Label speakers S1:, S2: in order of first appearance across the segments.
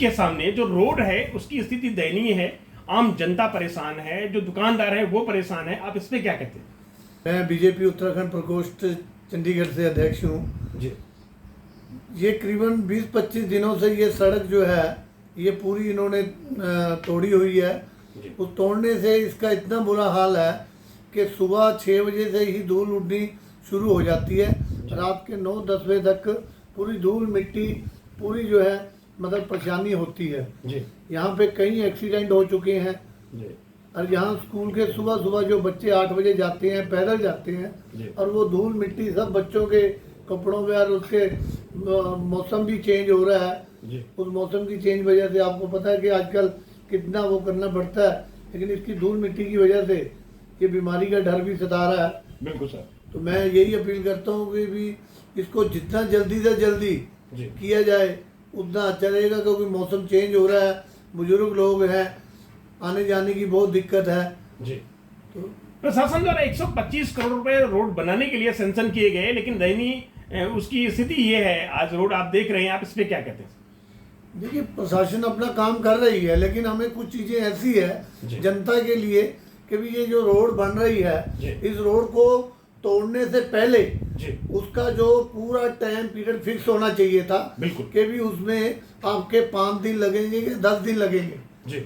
S1: के सामने जो रोड है उसकी स्थिति दयनीय है, आम जनता परेशान है, जो दुकानदार है वो परेशान है, आप इस पे क्या कहते हैं?
S2: मैं बीजेपी उत्तराखंड प्रकोष्ठ चंडीगढ़ से अध्यक्ष हूँ
S1: जी।
S2: ये करीबन 20-25 दिनों से ये सड़क जो है ये पूरी इन्होंने तोड़ी हुई है। उस तोड़ने से इसका इतना बुरा हाल है कि सुबह 6 बजे से ही धूल उड़नी शुरू हो जाती है, रात के 9-10 बजे तक पूरी धूल मिट्टी पूरी जो है मतलब परेशानी होती है। यहाँ पे कई एक्सीडेंट हो चुके हैं और यहाँ स्कूल के सुबह सुबह जो बच्चे 8 बजे जाते हैं, पैदल जाते हैं और वो धूल मिट्टी सब बच्चों के कपड़ों में, और उसके मौसम भी चेंज हो रहा है। उस मौसम की चेंज वजह से आपको पता है कि आजकल कितना वो करना पड़ता है, लेकिन इसकी धूल मिट्टी की वजह से ये बीमारी का डर भी सता रहा है।
S1: बिल्कुल सर।
S2: तो मैं यही अपील करता हूँ कि भी इसको जितना जल्दी से जल्दी किया जाए उतना अच्छा रहेगा, क्योंकि मौसम चेंज हो रहा है, बुजुर्ग लोग हैं, आने जाने की बहुत दिक्कत है।
S1: तो प्रशासन द्वारा 125 करोड़ रुपए रोड बनाने के लिए सैंक्शन किए गए, लेकिन दयनीय उसकी स्थिति ये है, आज रोड आप देख रहे हैं, आप इस पे क्या कहते हैं?
S2: देखिए, प्रशासन अपना काम कर रही है, लेकिन हमें कुछ चीजें ऐसी है जनता के लिए कि भी ये जो रोड बन रही है, इस रोड को तोड़ने से पहले उसका जो पूरा टाइम पीरियड फिक्स होना चाहिए था कि भी उसमें आपके 5 दिन लगेंगे कि 10 दिन लगेंगे,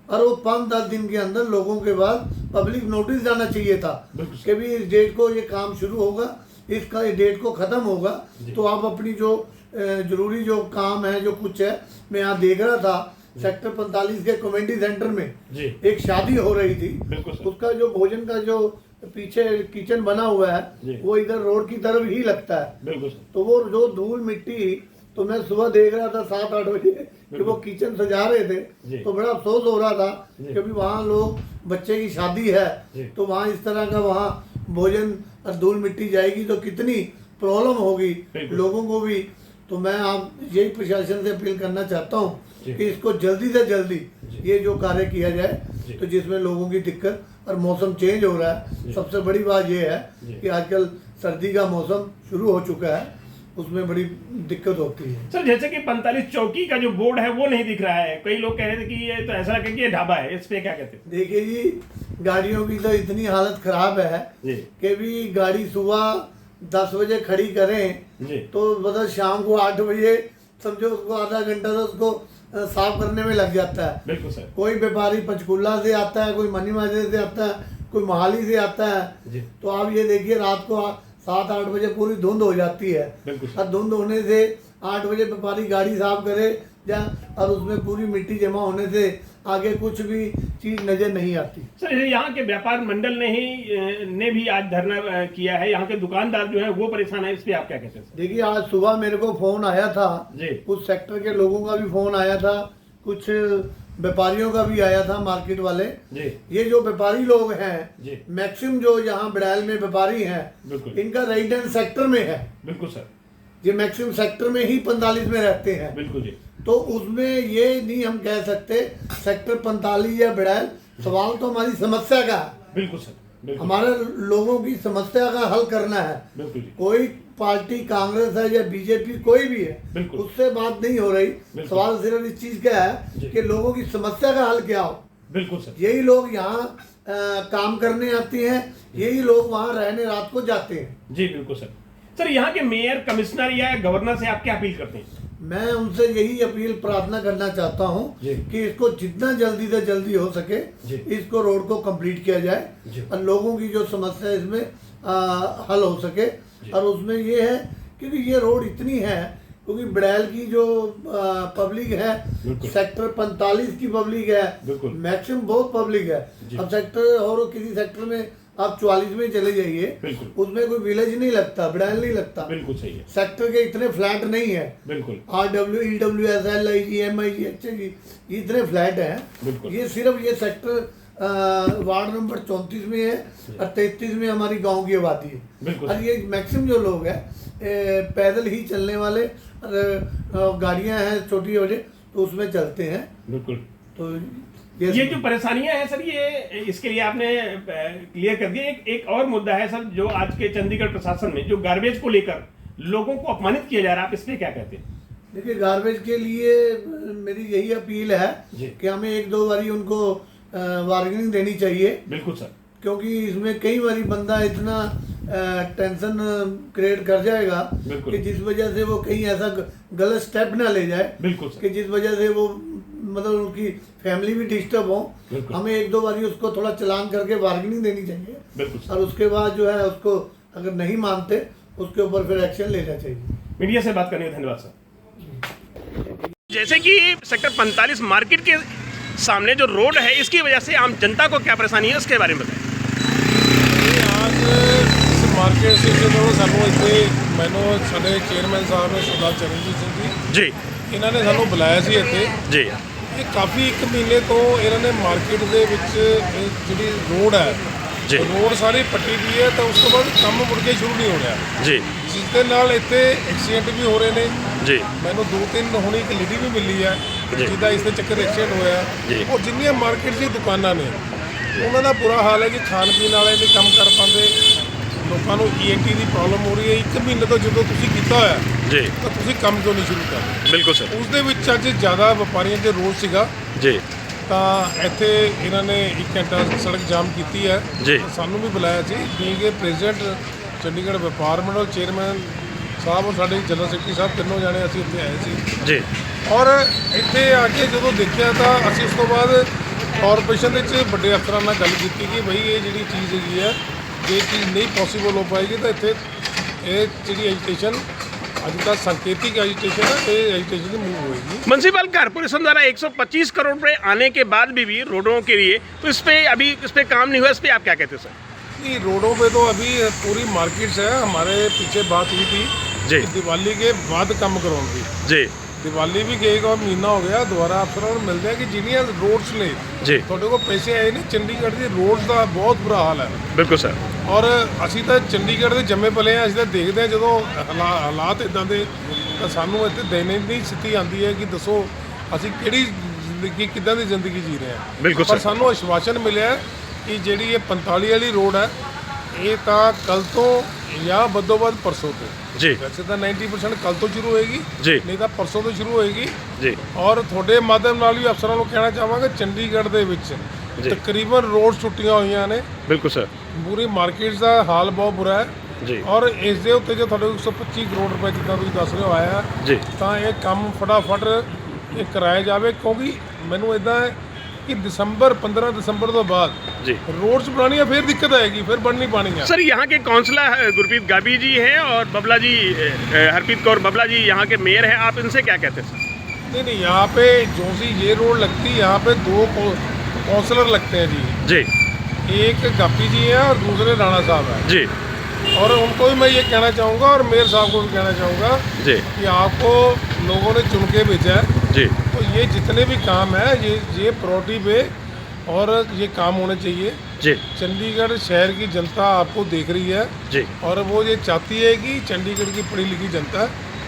S2: और वो 5-10 दिन के अंदर लोगों के पास पब्लिक नोटिस जाना चाहिए था कि भी इस डेट को ये काम शुरू होगा, इसका डेट को ख़त्म होगा। तो आप अपनी जो जरूरी जो काम है, जो कुछ है, मैं यहाँ देख रहा था सेक्टर 45 के कम्युनिटी सेंटर में एक शादी हो रही थी, उसका जो भोजन का जो पीछे किचन बना हुआ है वो इधर रोड की तरफ ही लगता है। तो वो जो धूल मिट्टी, तो मैं सुबह देख रहा था 7-8 बजे कि वो किचन सजा रहे थे, तो बड़ा अफसोस हो रहा था कि भी वहाँ लोग, बच्चे की शादी है, तो वहाँ इस तरह का वहाँ भोजन और धूल मिट्टी जाएगी तो कितनी प्रॉब्लम होगी लोगों को भी। तो मैं आप यही प्रशासन से अपील करना चाहता हूँ कि इसको जल्दी से जल्दी ये जो कार्य किया जाए, तो जिसमें लोगों की दिक्कत, और मौसम चेंज हो रहा है, सबसे बड़ी बात ये है कि आजकल सर्दी का मौसम शुरू हो चुका है, उसमें बड़ी दिक्कत होती है।
S1: सर, जैसे कि 45 चौकी का जो बोर्ड है वो नहीं दिख रहा है, कई लोग कह रहे थे कि ये तो ऐसा लगे कि ये ढाबा है, इस पे क्या कहते हैं?
S2: देखिए जी, गाड़ियों की तो इतनी हालत खराब है कि भी गाड़ी सुबह 10 बजे खड़ी करें तो मतलब शाम को 8 बजे समझो उसको आधा घंटा तो उसको साफ करने में लग जाता है।
S1: बिल्कुल सर। कोई
S2: व्यापारी पंचकुला से आता है, कोई मनी माजरे से आता है, कोई मोहाली से आता है, तो आप ये देखिए रात को 7-8 बजे पूरी धुंध हो जाती है, और धुंध होने से 8 बजे व्यापारी गाड़ी साफ करे और उसमें पूरी मिट्टी जमा होने से आगे कुछ भी चीज नजर नहीं आती।
S1: सर, यहाँ के व्यापार मंडल ने भी आज धरना किया है, यहाँ के दुकानदार जो है वो परेशान है, इस पे आप क्या कहते हैं?
S2: देखिए, आज सुबह मेरे को फोन आया था, कुछ सेक्टर के लोगों का भी फोन आया था, कुछ व्यापारियों का भी आया था, मार्केट वाले। ये जो व्यापारी लोग हैं, मैक्सिमम जो यहाँ बिड़ैल में व्यापारी हैं, इनका रेजिडेंस सेक्टर में है।
S1: बिल्कुल सर।
S2: ये मैक्सिमम सेक्टर में ही 45 में रहते हैं।
S1: बिल्कुल जी।
S2: तो उसमें ये नहीं हम कह सकते सेक्टर 45 या बिड़ैल, सवाल तो हमारी समस्या का है।
S1: बिल्कुल सर।
S2: हमारे लोगों की समस्या का हल करना है। कोई पार्टी कांग्रेस है या बीजेपी कोई भी है, उससे बात नहीं हो रही, सवाल सिर्फ इस चीज का है कि लोगों की समस्या का हल क्या हो।
S1: बिल्कुल सर।
S2: यही लोग यहाँ काम करने आते हैं, यही लोग वहाँ रहने रात को जाते हैं।
S1: जी बिल्कुल सर। सर, यहाँ के मेयर, कमिश्नर या गवर्नर से आप क्या अपील करते हैं?
S2: मैं उनसे यही अपील प्रार्थना करना चाहता हूँ कि इसको जितना जल्दी से जल्दी हो सके इसको रोड को कंप्लीट किया जाए और लोगों की जो समस्या इसमें हल हो सके। और उसमें ये है क्योंकि ये रोड इतनी है, क्योंकि बिड़ैल की जो पब्लिक है, सेक्टर 45 की पब्लिक है, मैक्सिमम बहुत पब्लिक है। अब सेक्टर और किसी सेक्टर में आप 44 में चले जाइए, उसमें कोई विलेज नहीं लगता, बिड़ैल नहीं लगता।
S1: बिल्कुल सही है।
S2: सेक्टर के इतने फ्लैट नहीं है।
S1: बिल्कुल।
S2: RWEWS LIG MIG HG इतने फ्लैट हैं। ये सिर्फ ये सेक्टर वार्ड नंबर 34 में है और 33 में हमारी गांव की आबादी है। और ये मैक्सिमम जो लोग हैं पैदल ही चलने वाले, गाड़ियां हैं छोटी छोटी तो उसमें चलते हैं।
S1: बिल्कुल।
S2: तो
S1: ये जो परेशानियां हैं सर, ये इसके लिए आपने क्लियर कर दिया। एक और मुद्दा है सर, जो आज के चंडीगढ़ प्रशासन में जो गार्बेज को लेकर लोगों को अपमानित किया जा रहा है, आप इस पे क्या कहते हैं?
S2: देखिए गार्बेज के लिए मेरी यही अपील है
S1: जी।
S2: कि हमें एक दो बारी उनको वार्निंग देनी चाहिए,
S1: बिल्कुल सर।
S2: क्योंकि इसमें कई बारी बंदा इतना टेंशन क्रिएट कर जाएगा
S1: बिल्कुल।
S2: कि जिस वजह से वो कहीं ऐसा गलत स्टेप ना ले जाए
S1: बिल्कुल सर।
S2: कि जिस वजह से वो मतलब उनकी फैमिली भी डिस्टर्ब हो।
S1: बिल्कुल।
S2: हमें एक दो बारी उसको थोड़ा चलान करके वार्निंग देनी चाहिए,
S1: बिल्कुल सर।
S2: और उसके बाद जो है उसको अगर नहीं मानते उसके ऊपर फिर एक्शन लेना चाहिए।
S1: मीडिया से बात करने का धन्यवाद सर। जैसे कि सेक्टर 45 मार्केट के सामने जो रोड है, इसकी वजह से आम जनता को क्या परेशानी है, उसके बारे में बताएं।
S3: आज इस मार्केट से जो सानू इतने मैनू साडे चेयरमैन साहब ने सरदार चरणजीत सिंह
S1: जी
S3: इन्होंने सानू बुलाया सी इत्थे।
S1: जी
S3: ये काफ़ी एक महीने तो इन्होंने मार्केट ਦੇ ਵਿੱਚ ਜਿਹੜੀ रोड है
S1: जी
S3: रोड सारी पट्टी दी है, तो ਉਸ ਤੋਂ ਬਾਅਦ ਕੰਮ ਮੁੜ ਕੇ ਸ਼ੁਰੂ ਨਹੀਂ ਹੋ ਰਿਹਾ,
S1: जी
S3: ਜਿਸ ਦੇ ਨਾਲ ਇੱਥੇ ਐਕਸੀਡੈਂਟ ਵੀ ਹੋ ਰਹੇ ਨੇ।
S1: जी
S3: ਮੈਨੂੰ 2-3 ਹੁਣੀ ਇੱਕ ਲੇਡੀ ਵੀ ਮਿਲੀ ਹੈ
S1: ਜੀ।
S3: ਜਿਹਦਾ ਇਸ ਦੇ ਚੱਕਰ ਐਕਸੀਡੈਂਟ ਹੋਇਆ।
S1: ਜੀ।
S3: ਔਰ ਜਿੰਨੀਆਂ ਮਾਰਕੀਟ ਦੀ ਦੁਕਾਨਾਂ ਨੇ ਉਹਨਾਂ ਦਾ ਬੁਰਾ ਹਾਲ ਹੈ ਕਿ ਖਾਣ ਪੀਣ ਵਾਲੇ ਨਹੀਂ ਕੰਮ ਕਰ ਪਾਉਂਦੇ, ਲੋਕਾਂ ਨੂੰ ਈਐਨਟੀ ਦੀ ਪ੍ਰੋਬਲਮ ਹੋ ਰਹੀ ਹੈ। ਇੱਕ ਮਹੀਨੇ ਤੋਂ ਜਦੋਂ ਤੁਸੀਂ ਕੀਤਾ ਹੋਇਆ
S1: जी
S3: ਤਾਂ ਤੁਸੀਂ ਕੰਮ ਕਿਉਂ ਨਹੀਂ ਸ਼ੁਰੂ ਕਰ ਰਹੇ?
S1: बिल्कुल सर।
S3: ਉਸ ਦੇ ਵਿੱਚ ਅੱਜ ਜ਼ਿਆਦਾ ਵਪਾਰੀਆਂ ਦੇ ਰੋਲ ਸੀਗਾ,
S1: जी
S3: ਤਾਂ ਇੱਥੇ ਇਹਨਾਂ ਨੇ 1 ਘੰਟਾ ਸੜਕ ਜਾਮ ਕੀਤੀ ਹੈ।
S1: ਜੀ।
S3: ਸਾਨੂੰ ਵੀ ਬੁਲਾਇਆ ਸੀ, ਬੀਂਗ ਪ੍ਰੈਜ਼ੀਡੈਂਟ ਚੰਡੀਗੜ੍ਹ ਵਪਾਰ ਮੰਡਲ ਚੇਅਰਮੈਨ ਸਾਹਿਬ ਔਰ ਸਾਡੇ ਜਨਰਲ ਸੈਕਟਰੀ ਸਾਹਿਬ, ਤਿੰਨੋਂ ਜਾਣੇ ਅਸੀਂ ਇੱਥੇ ਆਏ ਸੀ।
S1: जी
S3: ਔਰ ਇੱਥੇ ਆ ਕੇ ਜਦੋਂ ਦੇਖਿਆ ਤਾਂ ਅਸੀਂ ਉਸ ਤੋਂ ਬਾਅਦ ਕਾਰਪੋਰੇਸ਼ਨ ਦੇ ਵਿੱਚ ਵੱਡੇ ਅਫਸਰਾਂ ਨਾਲ ਗੱਲ ਕੀਤੀ ਕਿ ਬਈ ਇਹ ਜਿਹੜੀ ਚੀਜ਼ ਹੈਗੀ ਹੈ, ਜੇ ਚੀਜ਼ ਨਹੀਂ ਪੋਸੀਬਲ ਹੋ ਪਾਏਗੀ ਤਾਂ ਇੱਥੇ ਇਹ ਜਿਹੜੀ ਐਜੀਟੇਸ਼ਨ ਅੱਜ ਦਾ सांकेतिक एजिटेशन है, ये एजिटेशन ही मूव होएगी।
S1: म्यूनसिपल कॉर्पोरेशन द्वारा 125 करोड़ रुपए आने के बाद भी रोडों के लिए तो इस पे काम नहीं हुआ, इस पे आप क्या कहते हैं सर?
S3: नहीं, रोडों पे तो अभी पूरी मार्केट्स है। हमारे पीछे बात हुई थी
S1: जी।
S3: कि दिवाली के बाद काम करवाऊंगी।
S1: जी
S3: दिवाली भी गई का महीना हो गया, दोबारा अफसर और मिलते हैं कि जिन्नियां रोड्स ने
S1: जी
S3: ਤੁਹਾਡੇ ਕੋਲ ਪੈਸੇ ਆਏ ਨੇ। ਚੰਡੀਗੜ੍ਹ ਦੀ ਰੋਡਸ ਦਾ ਬਹੁਤ ਬੁਰਾ ਹਾਲ ਹੈ।
S1: बिल्कुल सर।
S3: ਔਰ ਅਸੀਂ ਤਾਂ ਚੰਡੀਗੜ੍ਹ ਦੇ ਜੰਮੇ ਪਲੇ ਆ, ਅਸੀਂ ਤਾਂ ਦੇਖਦੇ ਹਾਂ ਜਦੋਂ ਹਾਲਾਤ ਇਦਾਂ ਦੇ, ਤਾਂ ਸਾਨੂੰ ਇੱਥੇ ਦੈਨਿਕ ਸਥਿਤੀ ਆਉਂਦੀ ਹੈ ਕਿ ਦੱਸੋ ਅਸੀਂ ਕਿਹੜੀ ਜ਼ਿੰਦਗੀ, ਕਿੱਦਾਂ ਦੀ ਜ਼ਿੰਦਗੀ ਜੀ ਰਹੇ ਹਾਂ।
S1: ਬਿਲਕੁਲ
S3: ਪਰ
S1: ਸਰ।
S3: ਸਾਨੂੰ ਆਸ਼ਵਾਸਨ ਮਿਲਿਆ ਕਿ ਜਿਹੜੀ ਇਹ 45 ਵਾਲੀ ਰੋਡ ਹੈ, ਇਹ ਤਾਂ ਕੱਲ ਤੋਂ ਜਾਂ ਵੱਧੋ ਵੱਧ ਪਰਸੋਂ ਤੋਂ,
S1: जी
S3: ਵੈਸੇ ਤਾਂ 90% ਕੱਲ ਤੋਂ ਸ਼ੁਰੂ ਹੋਏਗੀ,
S1: ਜੀ।
S3: ਨਹੀਂ ਤਾਂ ਪਰਸੋਂ ਤੋਂ ਸ਼ੁਰੂ ਹੋਏਗੀ।
S1: जी
S3: ਔਰ ਤੁਹਾਡੇ ਮਾਧਿਅਮ ਨਾਲ ਵੀ ਅਫਸਰਾਂ ਨੂੰ ਕਹਿਣਾ ਚਾਹਾਂਗਾ, ਚੰਡੀਗੜ੍ਹ ਦੇ ਵਿੱਚ
S1: ਜੀ।
S3: ਤਕਰੀਬਨ ਰੋਡ ਟੁੱਟੀਆਂ ਹੋਈਆਂ ਨੇ।
S1: बिल्कुल सर।
S3: ਪੂਰੀ ਮਾਰਕੀਟ ਦਾ ਹਾਲ ਬਹੁਤ ਬੁਰਾ ਹੈ।
S1: जी
S3: ਔਰ ਇਸ ਦੇ ਉੱਤੇ ਜੋ ਤੁਹਾਡੇ 125 ਕਰੋੜ ਰੁਪਏ ਜਿੱਦਾਂ ਤੁਸੀਂ ਦੱਸ ਰਹੇ ਹੋ ਆਇਆ,
S1: जी
S3: ਤਾਂ ਇਹ ਕੰਮ ਫਟਾਫਟ ਇਹ ਕਰਾਇਆ ਜਾਵੇ, ਕਿਉਂਕਿ ਮੈਨੂੰ ਇਦਾਂ ਹੈ ਕਿ 15 ਦਸੰਬਰ ਤੋਂ ਬਾਅਦ
S1: जी
S3: रोड्स बनानी फिर दिक्कत आएगी, फिर बन नहीं पानी है।
S1: सर यहाँ के काउंसलर गुरप्रीत गाबी जी हैं और बबला जी हरप्रीत कौर बबला जी यहाँ के मेयर हैं, आप इनसे क्या कहते हैं सर?
S3: नहीं नहीं, यहाँ पे जो सी ये रोड लगती है, यहाँ पे 2 काउंसलर लगते हैं जी।
S1: जी
S3: एक गापी जी हैं और दूसरे राणा साहब हैं
S1: जी
S3: और उनको भी मैं ये कहना चाहूँगा और मेयर साहब को भी कहना चाहूँगा
S1: जी
S3: कि आपको लोगों ने चुन के भेजा है,
S1: जी
S3: तो ये जितने भी काम है ये प्रायोरिटी पे और ये काम होने चाहिए।
S1: जी
S3: चंडीगढ़ शहर की जनता आपको देख रही है
S1: जी
S3: और वो ये चाहती है कि चंडीगढ़ की पढ़ी लिखी जनता,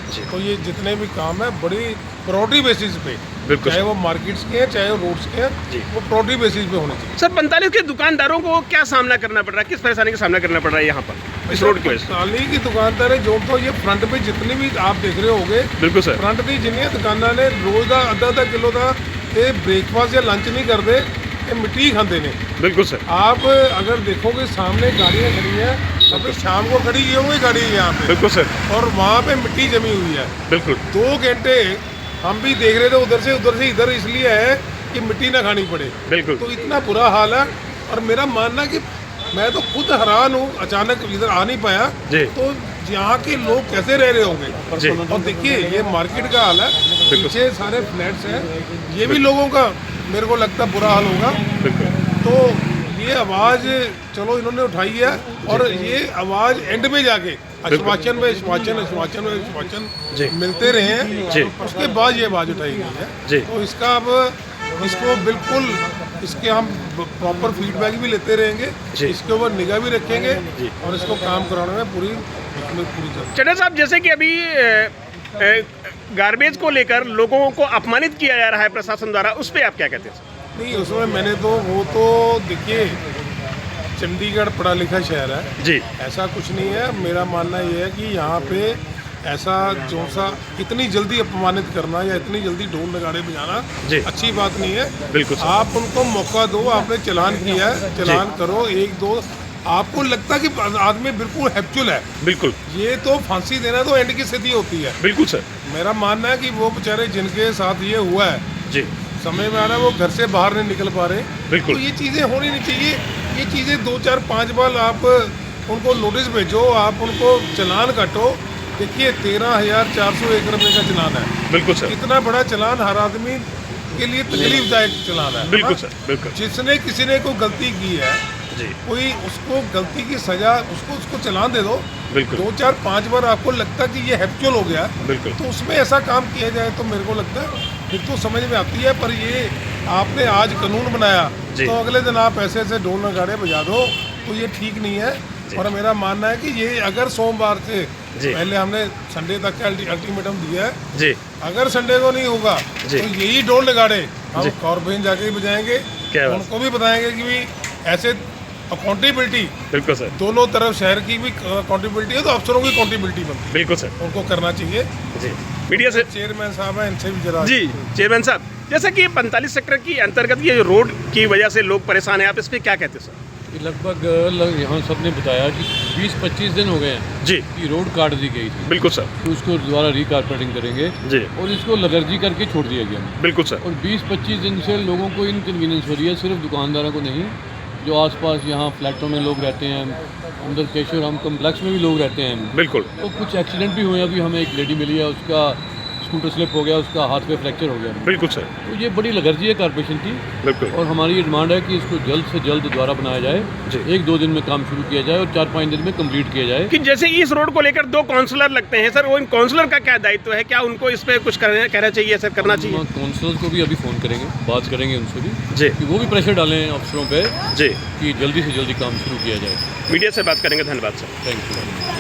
S1: जी
S3: तो ये जितने भी काम है बड़ी प्रायोरिटी बेसिस पे,
S1: बिल्कुल
S3: चाहे वो मार्केट्स के हैं चाहे वो रोड्स के
S1: जी।
S3: हैं, वो प्रायोरिटी बेसिस पे होने चाहिए।
S1: सर 45 के दुकानदारों को क्या सामना करना पड़ रहा है, किस परेशानी का सामना करना पड़ रहा है यहाँ पर इस रोड की वजह से?
S3: ताली की दुकानदार है जो, तो ये फ्रंट पे जितनी भी आप देख रहे होगे,
S1: बिल्कुल सर।
S3: फ्रंट दी जिन्नियां दुकाना ने रोज का आधा किलो का ये ब्रेकफास्ट या लंच नहीं करते, ये मिट्टी ही खाते हैं।
S1: बिल्कुल सर।
S3: आप अगर देखोगे सामने गाड़ियाँ खड़ी हैं, अभी शाम को खड़ी ये हुई गाड़ी है यहाँ पे,
S1: बिल्कुल सर।
S3: और वहाँ पे मिट्टी जमी हुई है।
S1: बिल्कुल
S3: 2 घंटे हम भी देख रहे थे उधर से इधर, इसलिए है कि मिट्टी ना खानी पड़े।
S1: बिल्कुल
S3: तो इतना बुरा हाल है और मेरा मानना कि मैं तो खुद हैरान हूँ, अचानक इधर आ नहीं पाया,
S1: जी।
S3: तो यहाँ के लोग कैसे रह रहे होंगे।
S1: जी।
S3: और देखिए ये मार्केट का हाल है, पीछे सारे फ्लैट्स हैं, ये भी लोगों का मेरे को लगता बुरा हाल होगा।
S1: बिल्कुल
S3: तो ये आवाज़ चलो इन्होंने उठाई है और ये आवाज़ एंड में जाके आश्वासन में आश्वासन
S1: जी।
S3: मिलते रहे हैं,
S1: जी।
S3: उसके बाद ये आवाज़ उठाई गई है।
S1: जी।
S3: तो इसका अब इसको बिल्कुल इसके हम प्रॉपर फीडबैक भी लेते रहेंगे,
S1: जी।
S3: इसके ऊपर निगाह भी रखेंगे
S1: जी।
S3: और इसको काम कराने में पूरी जल्दी।
S1: चड्ढा साहब, जैसे कि अभी गार्बेज को लेकर लोगों को अपमानित किया जा रहा है प्रशासन द्वारा, उस पर आप क्या कहते हैं?
S3: नहीं, उसमें मैंने तो वो तो देखिए चंडीगढ़ पढ़ा लिखा शहर है
S1: जी
S3: ऐसा कुछ नहीं है। मेरा मानना ये है कि यहाँ पे ऐसा जो सा इतनी जल्दी अपमानित करना या इतनी जल्दी ढोल नगाड़े बजाना
S1: जी।
S3: अच्छी बात नहीं है।
S1: बिल्कुल सर।
S3: आप उनको मौका दो, आपने चालान किया है, चालान करो, एक दो। आपको लगता कि आदमी बिल्कुल हैप्चुअल है,
S1: बिल्कुल
S3: ये तो फांसी देना तो एंड की स्थिति होती है।
S1: बिल्कुल सर।
S3: मेरा मानना है कि वो बेचारे जिनके साथ ये हुआ है,
S1: जी
S3: समय में आ रहा है वो घर से बाहर नहीं निकल पा रहे,
S1: बिल्कुल।
S3: तो ये चीज़ें होनी नहीं चाहिए। ये चीज़ें 2 4 5 बार आप उनको नोटिस भेजो, आप उनको चालान काटो। देखिए 13,401 रुपये का चालान है,
S1: बिल्कुल सर।
S3: इतना बड़ा चालान हर आदमी के लिए तकलीफदायक चालान है।
S1: बिल्कुल
S3: हाँ?
S1: सर, बिल्कुल
S3: जिसने किसी ने कोई गलती की है,
S1: जी
S3: कोई उसको गलती की सजा उसको चालान दे दो।
S1: बिल्कुल
S3: 2 4 5 बार आपको लगता कि ये हैप्चुअल हो गया,
S1: बिल्कुल
S3: तो उसमें ऐसा काम किया जाए तो मेरे को लगता है फिर तो समझ में आती है। पर ये आपने आज कानून बनाया
S1: जी।
S3: तो अगले दिन आप ऐसे ऐसे ढोल नगाड़े बजा दो, तो ये ठीक नहीं है। और मेरा मानना है कि ये अगर सोमवार से
S1: जी।
S3: पहले हमने संडे तक का अल्टीमेटम दिया है,
S1: जी
S3: अगर संडे को नहीं होगा
S1: जी।
S3: तो यही ढोल नगाड़े हम
S1: जी।
S3: कॉर्पोरेशन जाके ही बजाएंगे।
S1: क्या बात।
S3: उनको भी बताएंगे कि भी ऐसे अकाउंटेबिलिटी
S1: बिल्कुल सर,
S3: दोनों तरफ शहर की भी अकाउंटेबिलिटी है, तो अफसरों की अकाउंटेबिलिटी बनती है,
S1: बिल्कुल सर।
S3: उनको करना चाहिए।
S1: जी मीडिया से
S3: चेयरमैन साहब हैं, इनसे भी जरा
S1: जी चेयरमैन साहब, जैसा कि 45 सेक्टर की अंतर्गत ये रोड की वजह से लोग परेशान हैं, आप इस पे क्या कहते हैं सर?
S4: कि लगभग यहाँ सब ने बताया कि 20-25 दिन हो गए हैं
S1: जी
S4: कि रोड काट दी गई थी,
S1: बिल्कुल सर।
S4: तो उसको दोबारा रिकारपेटिंग करेंगे
S1: जी
S4: और इसको लगर्जी करके छोड़ दिया गया।
S1: बिल्कुल सर।
S4: और 20-25 दिन से लोगों को इनकन्वीनियंस हो रही है, सिर्फ दुकानदारों को नहीं, जो आसपास यहाँ फ्लैटों में लोग रहते हैं, अंदर केशोराम कम्प्लेक्स में भी लोग रहते हैं।
S1: बिल्कुल
S4: तो कुछ एक्सीडेंट भी हुए। अभी हमें एक लेडी मिली है, उसका स्कूटर स्लिप हो गया, उसका हाथ पे फ्रैक्चर हो गया।
S1: बिल्कुल सर,
S4: तो ये बड़ी लगर्जी है कारपोरेशन की,
S1: बिल्कुल
S4: और हमारी ये डिमांड है कि इसको जल्द से जल्द दोबारा बनाया
S1: जी।
S4: जाए। 1-2 दिन में काम शुरू किया जाए और 4-5 दिन में कंप्लीट किया जाए।
S1: कि जैसे इस रोड को लेकर 2 काउंसलर लगते हैं सर, वो इन काउंसलर का क्या दायित्व है? क्या उनको इस पे कुछ कहना चाहिए सर, करना चाहिए?
S4: हम काउंसलर्स को भी अभी फ़ोन करेंगे, बात करेंगे उनसे भी
S1: जी
S4: कि वो भी प्रेशर डालें अफसरों पे
S1: जी
S4: कि जल्दी से जल्दी काम शुरू किया जाए।
S1: मीडिया से बात करेंगे। धन्यवाद सर।
S4: Thank you.